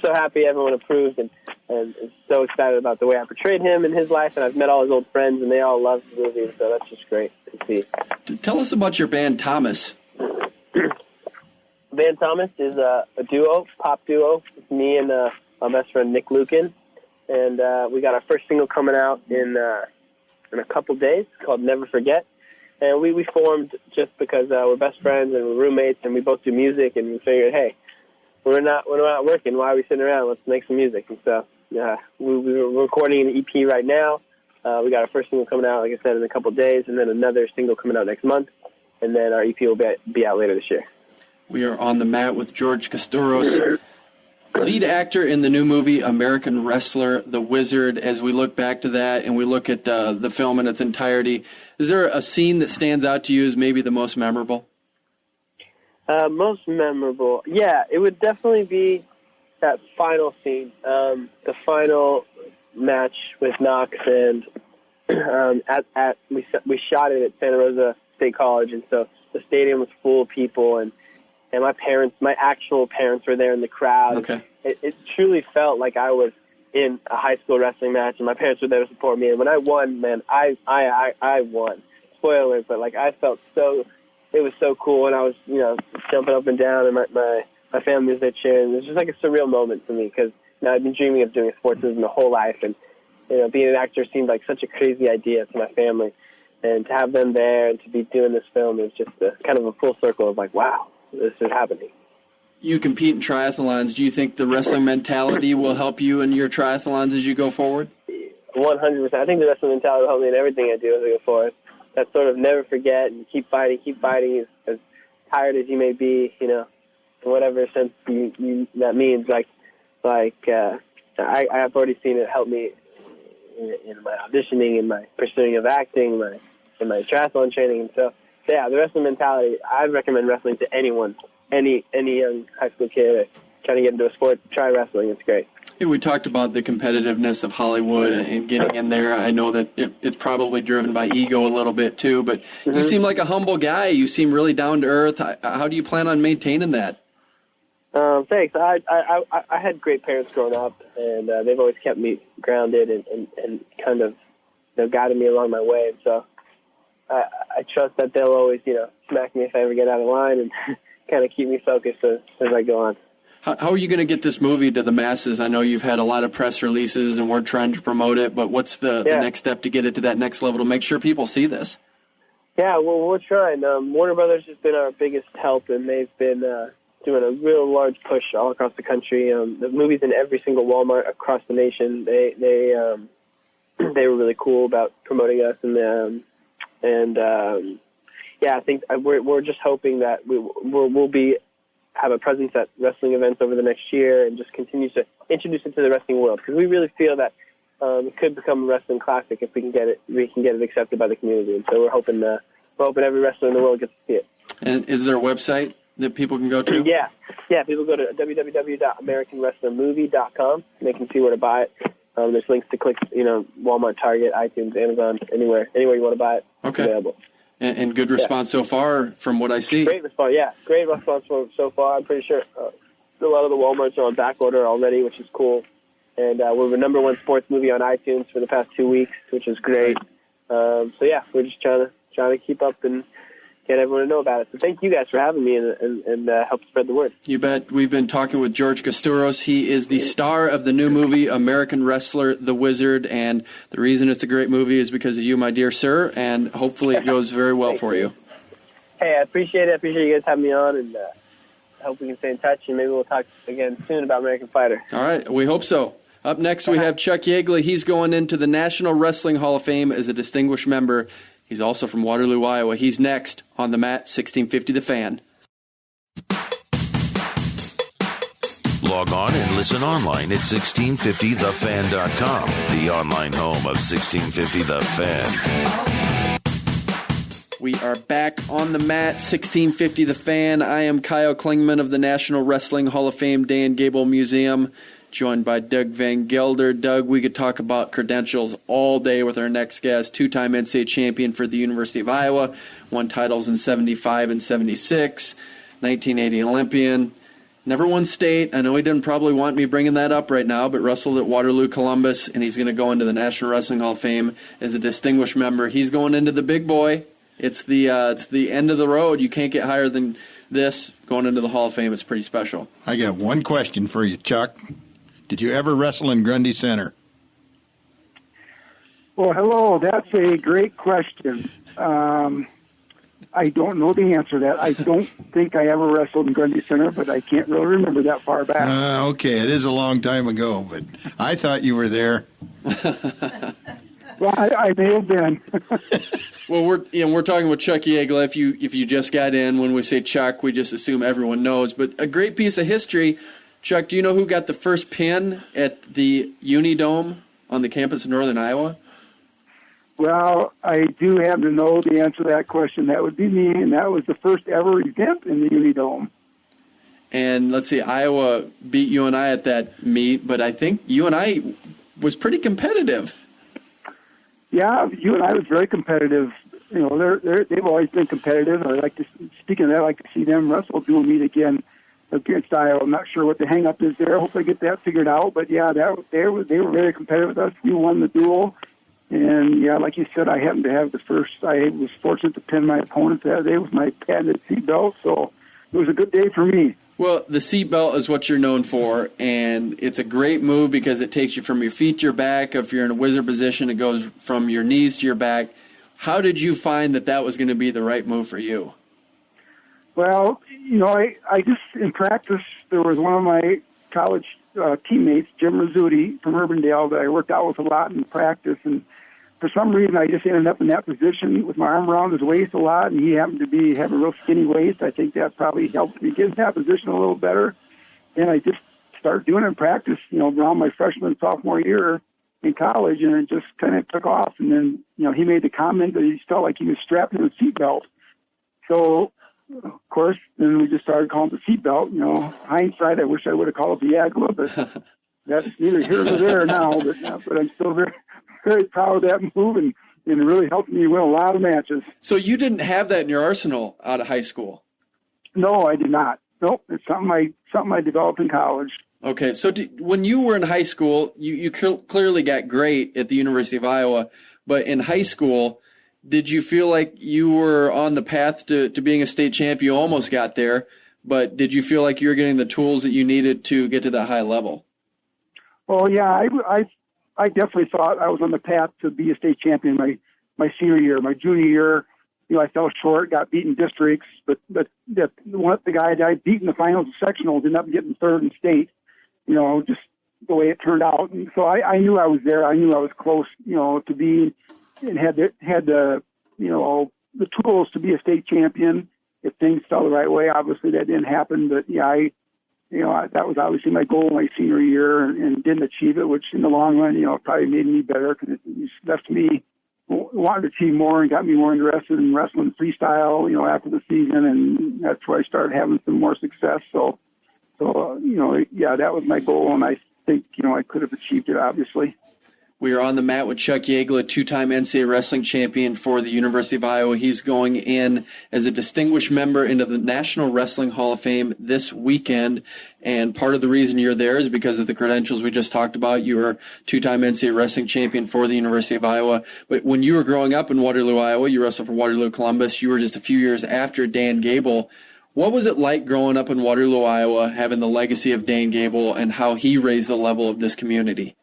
so happy everyone approved and so excited about the way I portrayed him in his life, and I've met all his old friends, and they all love the movie, so that's just great to see. Tell us about your band, Thomas. Band Thomas is a duo, pop duo. It's me and my best friend Nick Lukin, and we got our first single coming out in a couple days called Never Forget. And we formed just because we're best friends and we're roommates, and we both do music, and we figured, hey, we're not working. Why are we sitting around? Let's make some music. And so we're recording an EP right now. We got our first single coming out, like I said, in a couple days, and then another single coming out next month, and then our EP will be out later this year. We are on the mat with George Kosturos, lead actor in the new movie American Wrestler, The Wizard. As we look back to that and we look at the film in its entirety, is there a scene that stands out to you as maybe the most memorable? Most memorable? Yeah, it would definitely be that final scene, the final match with Knox, and we shot it at Santa Rosa State College, and so the stadium was full of people, and my actual parents were there in the crowd. Okay. It truly felt like I was in a high school wrestling match, and my parents were there to support me. And when I won, man, I won. Spoiler, but I felt so. It was so cool, and I was jumping up and down, and my family was there cheering. It was just like a surreal moment for me because I've been dreaming of doing sports my whole life, and being an actor seemed like such a crazy idea to my family, and to have them there and to be doing this film is just kind of a full circle of wow, this is happening. You compete in triathlons. Do you think the wrestling mentality will help you in your triathlons as you go forward? 100%. I think the wrestling mentality will help me in everything I do as I go forward. That sort of never forget and keep fighting as tired as you may be, in whatever sense that means. I've already seen it help me in my auditioning, in my pursuing of acting, in my triathlon training. And so, yeah, the wrestling mentality, I'd recommend wrestling to anyone, any young high school kid trying to get into a sport. Try wrestling. It's great. Yeah, we talked about the competitiveness of Hollywood and getting in there. I know that it's probably driven by ego a little bit too, but you seem like a humble guy. You seem really down to earth. How do you plan on maintaining that? Thanks. I had great parents growing up, and they've always kept me grounded and kind of guided me along my way. And so I trust that they'll always smack me if I ever get out of line and kind of keep me focused as I go on. How are you going to get this movie to the masses? I know you've had a lot of press releases, and we're trying to promote it, but what's the next step to get it to that next level to make sure people see this? Yeah, well, we're trying. Warner Brothers has been our biggest help, and they've been doing a real large push all across the country. The movie's in every single Walmart across the nation. They were really cool about promoting us, I think we're just hoping that we'll have a presence at wrestling events over the next year and just continue to introduce it to the wrestling world, because we really feel that it could become a wrestling classic if we can get it accepted by the community. And so we're hoping every wrestler in the world gets to see it. And is there a website that people can go to? Yeah. People go to www.americanwrestlermovie.com and they can see where to buy it. There's links to click, Walmart, Target, iTunes, Amazon, anywhere you want to buy it. Okay. It's available. And good response so far from what I see. Great response, yeah. Great response so far. I'm pretty sure a lot of the Walmarts are on back order already, which is cool. And we're the number one sports movie on iTunes for the past 2 weeks, which is great. We're just trying to keep up and get everyone to know about it. So thank you guys for having me and help spread the word. You bet. We've been talking with George Kosturos. He is the star of the new movie American Wrestler, The Wizard, and the reason it's a great movie is because of you, my dear sir, and hopefully it goes very well for you. Hey, I appreciate it. I appreciate you guys having me on, and I hope we can stay in touch, and maybe we'll talk again soon about American Fighter. All right. We hope so. Up next, we have Chuck Yagla. He's going into the National Wrestling Hall of Fame as a distinguished member. He's also from Waterloo, Iowa. He's next on the mat, 1650 The Fan. Log on and listen online at 1650thefan.com, the online home of 1650 The Fan. We are back on the mat, 1650 The Fan. I am Kyle Klingman of the National Wrestling Hall of Fame Dan Gable Museum, joined by Doug Van Gelder. Doug, we could talk about credentials all day with our next guest, two-time NCAA champion for the University of Iowa, won titles in 75 and 76, 1980 Olympian, never won state. I know he didn't probably want me bringing that up right now, but wrestled at Waterloo, Columbus, and he's going to go into the National Wrestling Hall of Fame as a distinguished member. He's going into the big boy. It's the end of the road. You can't get higher than this. Going into the Hall of Fame is pretty special. I got one question for you, Chuck. Did you ever wrestle in Grundy Center? Well, hello. That's a great question. I don't know the answer to that. I don't think I ever wrestled in Grundy Center, but I can't really remember that far back. Okay, it is a long time ago, but I thought you were there. Well, I may have been. Well, we're talking with Chuck Yagla. If you just got in, when we say Chuck, we just assume everyone knows. But a great piece of history. Chuck, do you know who got the first pin at the Unidome on the campus of Northern Iowa? Well, I do happen to know the answer to that question. That would be me, and that was the first ever event in the Unidome. And let's see, Iowa beat UNI at that meet, but I think UNI was pretty competitive. Yeah, UNI was very competitive. You know, they've always been competitive. Speaking of that, I like to see them wrestle, do a meet again against Iowa. I'm not sure what the hang-up is there. I hope I get that figured out. But, yeah, they were very competitive with us. We won the duel. And, yeah, like you said, I happened to have I was fortunate to pin my opponent that day with my patented seatbelt. So it was a good day for me. Well, the seatbelt is what you're known for, and it's a great move because it takes you from your feet to your back. If you're in a wizard position, it goes from your knees to your back. How did you find that was going to be the right move for you? Well, you know, I just, in practice, there was one of my college teammates, Jim Rizzuti from Urbandale, that I worked out with a lot in practice, and for some reason, I just ended up in that position with my arm around his waist a lot, and he happened to have a real skinny waist. I think that probably helped me get in that position a little better. And I just started doing it in practice, you know, around my freshman, sophomore year in college, and it just kind of took off. And then, you know, he made the comment that he felt like he was strapped in a seatbelt. So, of course, then we just started calling it the seatbelt. You know, hindsight, I wish I would have called it the Yagla, but that's neither here nor there now. But I'm still very proud of that move, and it really helped me win a lot of matches. So you didn't have that in your arsenal out of high school? No, I did not. Nope, it's something I developed in college. Okay, so when you were in high school, you clearly got great at the University of Iowa, but in high school, did you feel like you were on the path to being a state champ? You almost got there, but did you feel like you were getting the tools that you needed to get to that high level? Oh yeah, I definitely thought I was on the path to be a state champion my senior year. My junior year, I fell short, got beaten districts, but the guy that I beat in the finals of sectionals ended up getting third in state, just the way it turned out. And so I knew I was there. I knew I was close, to be, and had the tools to be a state champion if things fell the right way. Obviously that didn't happen, but yeah, that was obviously my goal my senior year and didn't achieve it, which in the long run, probably made me better because it left me wanting to achieve more and got me more interested in wrestling freestyle, after the season. And that's where I started having some more success. So, that was my goal. And I think, I could have achieved it, obviously. We are on the mat with Chuck Yagla, two-time NCAA wrestling champion for the University of Iowa. He's going in as a distinguished member into the National Wrestling Hall of Fame this weekend. And part of the reason you're there is because of the credentials we just talked about. You were two-time NCAA wrestling champion for the University of Iowa. But when you were growing up in Waterloo, Iowa, you wrestled for Waterloo Columbus. You were just a few years after Dan Gable. What was it like growing up in Waterloo, Iowa, having the legacy of Dan Gable and how he raised the level of this community?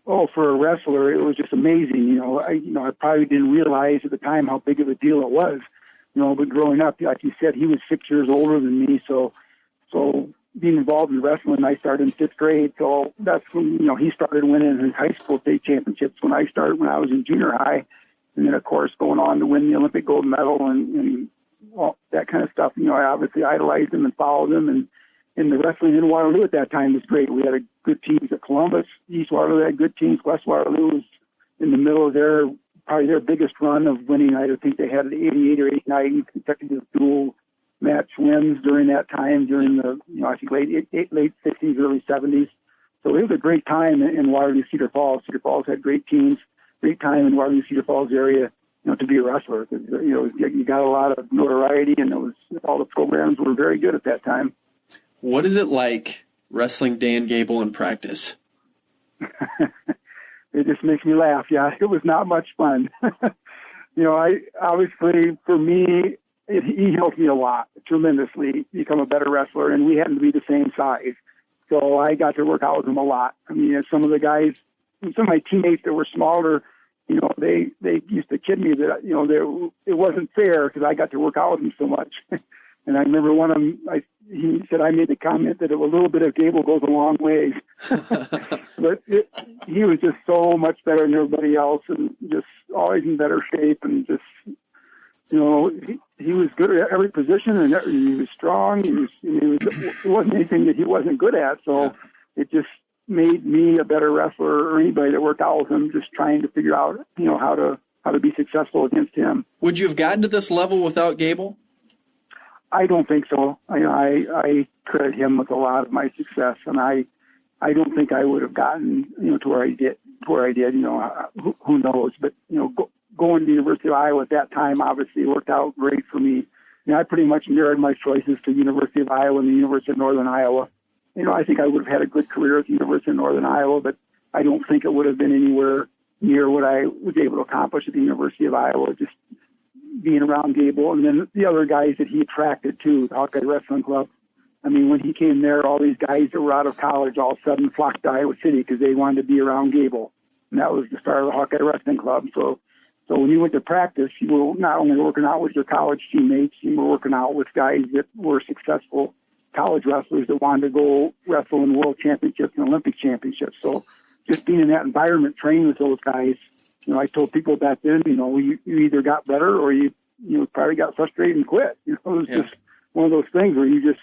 Oh, for a wrestler, it was just amazing. I probably didn't realize at the time how big of a deal it was. But growing up, like you said, he was 6 years older than me. So being involved in wrestling, I started in 5th grade. So that's when, he started winning his high school state championships when I started when I was in junior high. And then, of course, going on to win the Olympic gold medal and all that kind of stuff. I obviously idolized him and followed him. And the wrestling in Waterloo at that time was great. We had good teams at Columbus. East Waterloo had good teams. West Waterloo was in the middle of probably their biggest run of winning. I think they had 88 or 89 consecutive dual match wins during that time, during the, I think late 60s, early 70s. So it was a great time in Waterloo, Cedar Falls. Cedar Falls had great teams, great time in Waterloo, Cedar Falls area, to be a wrestler. You got a lot of notoriety, and all the programs were very good at that time. What is it like wrestling Dan Gable in practice? It just makes me laugh. Yeah, it was not much fun. Obviously for me, he helped me a lot, tremendously, to become a better wrestler, and we happened to be the same size. So I got to work out with him a lot. I mean, some of the guys, some of my teammates that were smaller, they used to kid me that, it wasn't fair because I got to work out with him so much. And I remember one of them, he said I made the comment that a little bit of Gable goes a long way. But he was just so much better than everybody else and just always in better shape. And just, he was good at every position and he was strong. It wasn't anything that he wasn't good at. So it just made me a better wrestler, or anybody that worked out with him, just trying to figure out, how to be successful against him. Would you have gotten to this level without Gable? I don't think so. I credit him with a lot of my success, and I don't think I would have gotten to where I did. Who knows? But going to the University of Iowa at that time obviously worked out great for me. I pretty much mirrored my choices to University of Iowa and the University of Northern Iowa. I think I would have had a good career at the University of Northern Iowa, but I don't think it would have been anywhere near what I was able to accomplish at the University of Iowa. Just being around Gable, and then the other guys that he attracted to the Hawkeye Wrestling Club. I mean, when he came there, all these guys that were out of college all of a sudden flocked to Iowa City because they wanted to be around Gable. And that was the start of the Hawkeye Wrestling Club. So when you went to practice, you were not only working out with your college teammates, you were working out with guys that were successful college wrestlers that wanted to go wrestle in world championships and Olympic championships. So just being in that environment, training with those guys, I told people back then, you either got better or you probably got frustrated and quit. It was just one of those things where you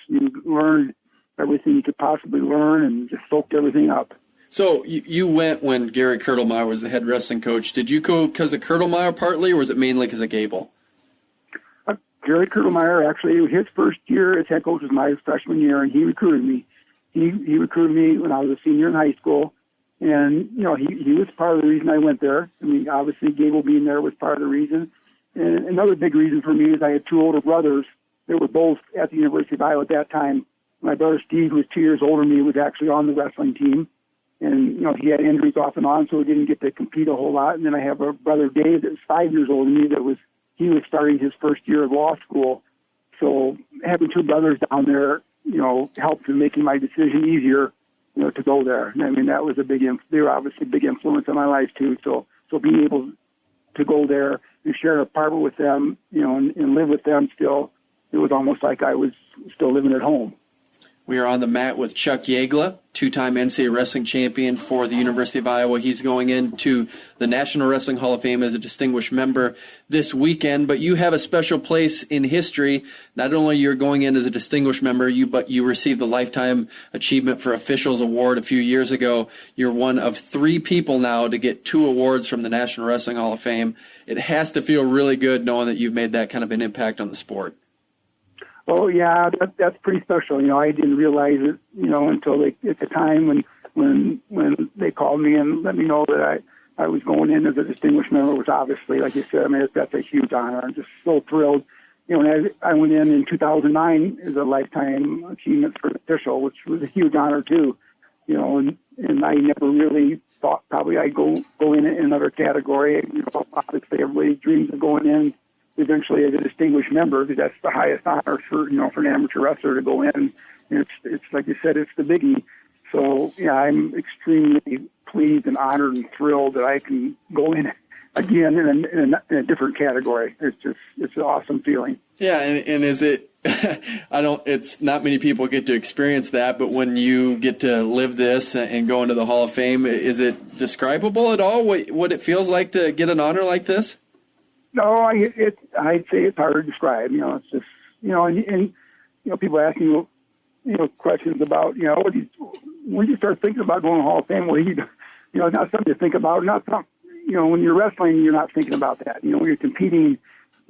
learned everything you could possibly learn and just soaked everything up. So you went when Gary Kurtelmeyer was the head wrestling coach. Did you go because of Kurtelmeyer partly, or was it mainly because of Gable? Gary Kurtelmeyer, actually, his first year as head coach was my freshman year, and he recruited me. He recruited me when I was a senior in high school. And, he was part of the reason I went there. I mean, obviously, Gable being there was part of the reason. And another big reason for me is I had two older brothers that were both at the University of Iowa at that time. My brother Steve, who was 2 years older than me, was actually on the wrestling team. And, he had injuries off and on, so he didn't get to compete a whole lot. And then I have a brother Dave that was 5 years older than me he was starting his first year of law school. So, having two brothers down there, helped in making my decision easier, to go there. I mean, that was they were obviously a big influence on my life too. So being able to go there and share an apartment with them, and live with them still, it was almost like I was still living at home. We are on the mat with Chuck Yagla, two-time NCAA wrestling champion for the University of Iowa. He's going into the National Wrestling Hall of Fame as a distinguished member this weekend. But you have a special place in history. Not only you're going in as a distinguished member, but you received the Lifetime Achievement for Officials Award a few years ago. You're one of 3 people now to get 2 awards from the National Wrestling Hall of Fame. It has to feel really good knowing that you've made that kind of an impact on the sport. Oh yeah, that's pretty special. I didn't realize it, until at the time when they called me and let me know that I was going in as a distinguished member, which obviously, like you said, I mean, that's a huge honor. I'm just so thrilled. And I went in 2009 as a Lifetime Achievement for an Official, which was a huge honor too. And I never really thought probably I'd go in another category. Obviously everybody dreams of going in eventually as a distinguished member, because that's the highest honor for an amateur wrestler to go in. And it's like you said, it's the biggie. So yeah, I'm extremely pleased and honored and thrilled that I can go in again in a different category. It's an awesome feeling. Yeah, and is it? It's not many people get to experience that, but when you get to live this and go into the Hall of Fame, is it describable at all? What it feels like to get an honor like this? No, I'd say it's hard to describe. It's just, and people ask me, questions about, when you start thinking about going to the Hall of Fame, well, it's not something to think about. Not something, when you're wrestling, you're not thinking about that. When you're competing,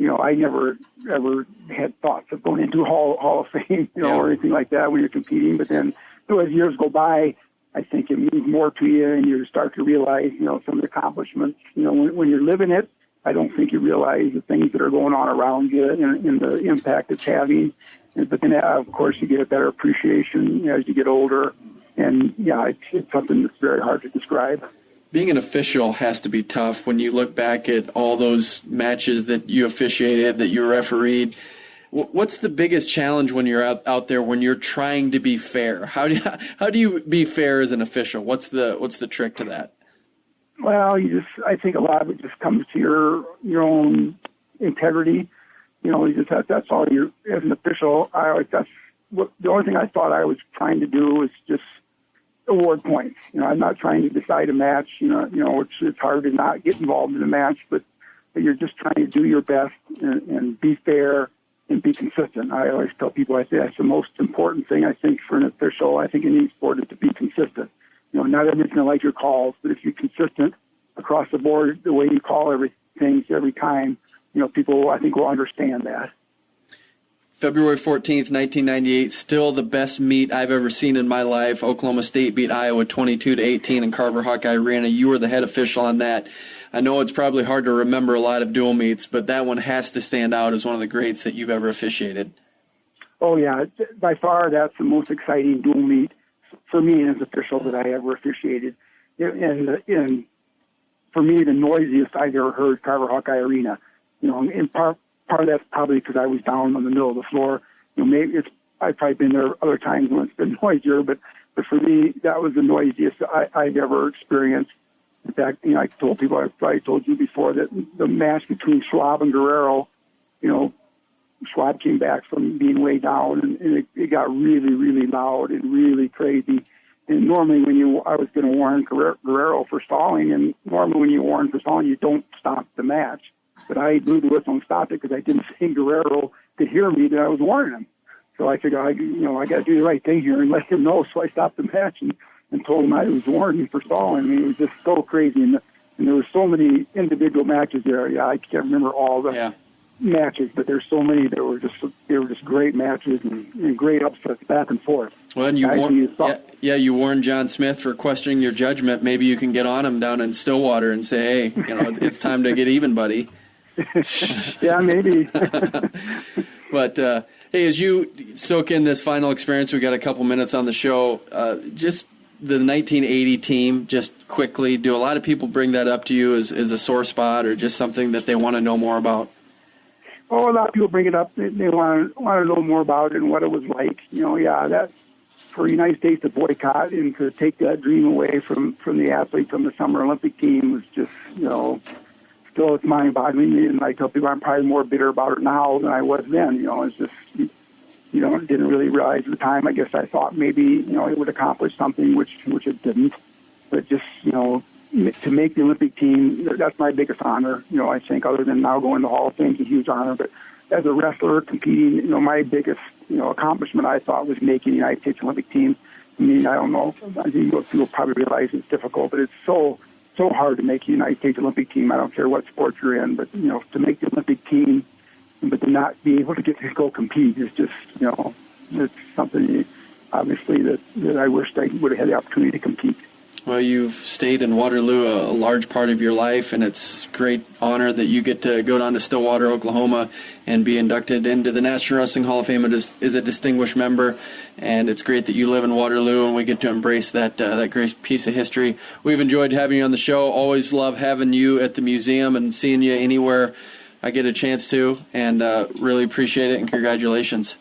I never ever had thoughts of going into a Hall of Fame, or anything like that when you're competing. But then, as years go by, I think it means more to you, and you start to realize, some of the accomplishments. When you're living it, I don't think you realize the things that are going on around you and the impact it's having. But then, of course, you get a better appreciation as you get older. And, yeah, it's something that's very hard to describe. Being an official has to be tough when you look back at all those matches that you officiated, that you refereed. What's the biggest challenge when you're out there when you're trying to be fair? How do you be fair as an official? What's the trick to that? Well, I think a lot of it just comes to your own integrity. That's all you, as an official. The only thing I thought I was trying to do was just award points. I'm not trying to decide a match, which it's hard to not get involved in a match, but you're just trying to do your best and be fair and be consistent. I always tell people, I say that's the most important thing, I think, for an official. I think in any sport is to be consistent. Not everyone's going to like your calls, but if you're consistent across the board, the way you call everything every time, people, I think, will understand that. February 14th, 1998, still the best meet I've ever seen in my life. Oklahoma State beat Iowa 22-18 in Carver Hawkeye Arena. You were the head official on that. I know it's probably hard to remember a lot of dual meets, but that one has to stand out as one of the greats that you've ever officiated. Oh, yeah. By far, that's the most exciting dual meet for me as official that I ever officiated. And for me, the noisiest I've ever heard, Carver Hawkeye Arena. In part of that's probably because I was down in the middle of the floor. Maybe I've probably been there other times when it's been noisier, but for me, that was the noisiest I've ever experienced. In fact, I told people, I've probably told you before, that the match between Schwab and Guerrero, Schwab came back from being way down, and it got really, really loud and really crazy. And normally I was going to warn Guerrero for stalling, and normally when you warn for stalling, you don't stop the match. But I blew the whistle and stopped it because I didn't think Guerrero could hear me that I was warning him. So I figured, I got to do the right thing here and let him know. So I stopped the match and told him I was warning for stalling. I mean, it was just so crazy. And there were so many individual matches there. Yeah, I can't remember all the matches, but there's so many that were just great matches and great upsets back and forth. Well, and you warned John Smith for questioning your judgment. Maybe you can get on him down in Stillwater and say, hey, it's time to get even, buddy. Yeah, maybe. But, hey, as you soak in this final experience, we've got a couple minutes on the show, just the 1980 team, just quickly, do a lot of people bring that up to you as a sore spot or just something that they want to know more about? a lot of people bring it up. They want to know more about it and what it was like. That for the United States to boycott and to take that dream away from the athletes from the Summer Olympic team was just, still it's mind-boggling. And I tell people I'm probably more bitter about it now than I was then. It's just, didn't really realize at the time. I guess I thought maybe, it would accomplish something, which it didn't. But just, to make the Olympic team, that's my biggest honor. I think other than now going to the Hall of Fame, it's a huge honor. But as a wrestler competing, my biggest, accomplishment I thought was making the United States Olympic team. I mean, I don't know. I think people probably realize it's difficult, but it's so hard to make the United States Olympic team. I don't care what sport you're in, but, to make the Olympic team, but to not be able to get to go compete is just, it's something, obviously, that I wished I would have had the opportunity to compete. Well, you've stayed in Waterloo a large part of your life, and it's a great honor that you get to go down to Stillwater, Oklahoma, and be inducted into the National Wrestling Hall of Fame as a distinguished member. And it's great that you live in Waterloo, and we get to embrace that great piece of history. We've enjoyed having you on the show. Always love having you at the museum and seeing you anywhere I get a chance to, and really appreciate it, and congratulations.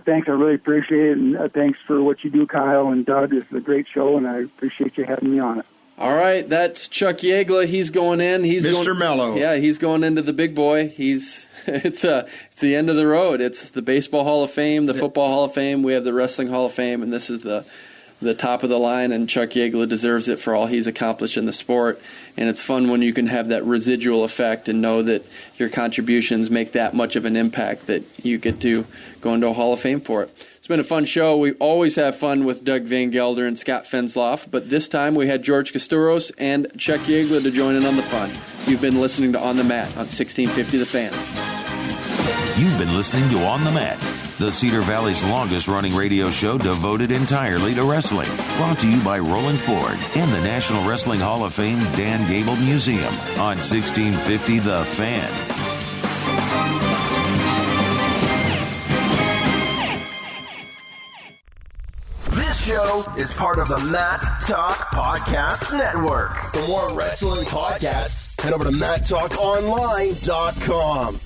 Thanks, I really appreciate it, and thanks for what you do, Kyle and Doug. This is a great show, and I appreciate you having me on it. All right, that's Chuck Yagla. He's going in. Mr. Mello. Yeah, he's going into the big boy. It's the end of the road. It's the Baseball Hall of Fame, the Football Hall of Fame. We have the Wrestling Hall of Fame, and this is the top of the line, and Chuck Yagla deserves it for all he's accomplished in the sport. And it's fun when you can have that residual effect and know that your contributions make that much of an impact that you get to go into a Hall of Fame for it. It's been a fun show. We always have fun with Doug Van Gelder and Scott Fensloff, but this time we had George Kosturos and Chuck Yagla to join in on the fun. You've been listening to On the Mat on 1650 The Fan. You've been listening to On the Mat, the Cedar Valley's longest-running radio show devoted entirely to wrestling. Brought to you by Rolling Ford and the National Wrestling Hall of Fame Dan Gable Museum on 1650 The Fan. This show is part of the Matt Talk Podcast Network. For more wrestling podcasts, head over to MattTalkOnline.com.